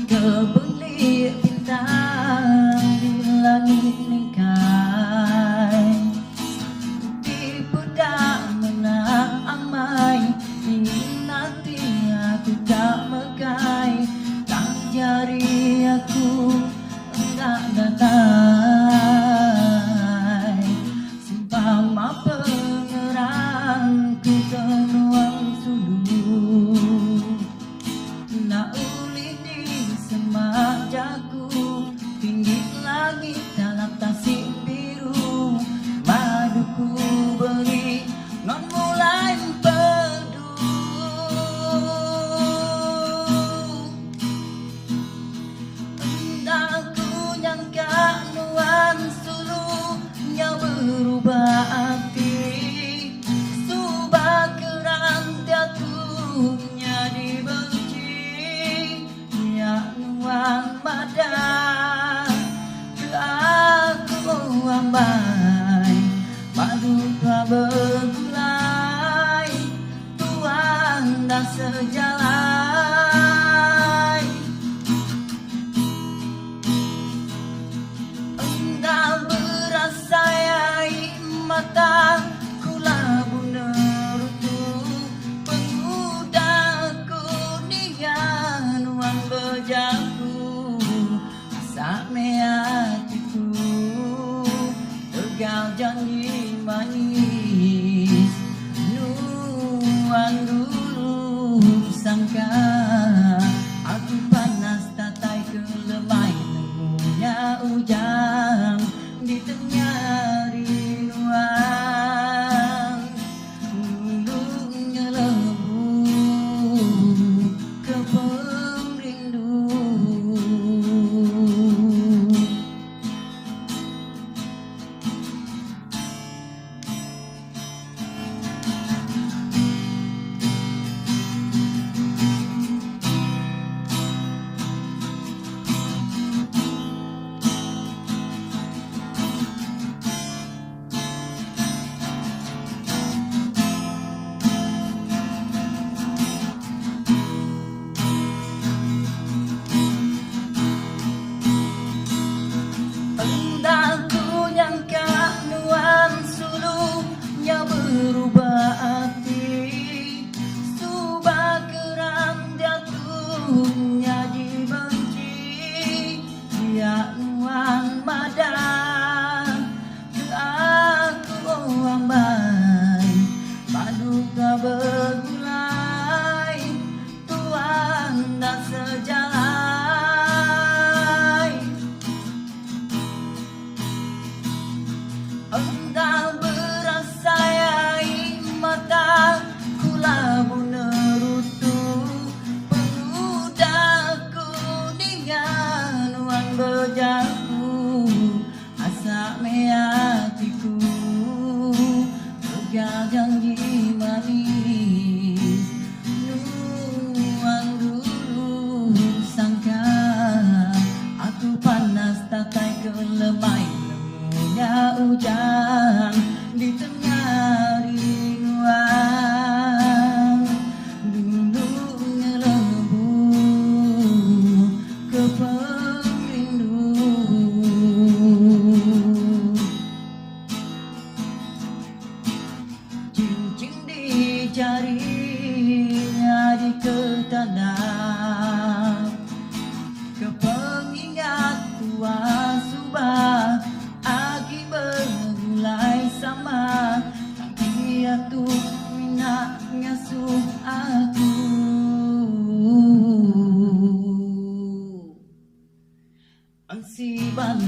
Kebeli bintang di langit ningkai, tipu tak menang amai. Ingin nanti aku tak megai, tak jari aku tak datai. Seumpama pengerang ku tenuang sulu, nak uli di semak jagu, tinggi langit dalam tasik biru. Maduku beri non mulai empedu, hendak ku nyangka nuan sulunya berubah arti. Subah kerang jatuhnya dibenci, ya nuan madan ke aku ambai. Padu tua bergulai, tuan dah sejalan. Engkau berasa air mata kula bunerutu, pemudaku nian uang bejaku. Asak hatiku tegal janji manis, nuan dulu sangka aku panas tatai kelemai. Nemunya ujang di tengah rinuan, dulunya lebu ke perindu. Berubah arti, subah kerang jatuhnya dibenci, ya nuan madan ke aku ambai. Paduka bergulai, tuan dah sejalan. Engkau berasa air mata kula bunerutu, pemudaku dengan uang bejaku. Asak hatiku tegal janji manis, nuan dulu sangka aku panas tatai kelemai. Nemunya ujang di tengah rinuan, dulunya lebu ke perindu. Cincin di jarinya diketanam, ke pengingat tua subah agi bergulai sama. Tapi aku nak ngasuh aku, angsi ban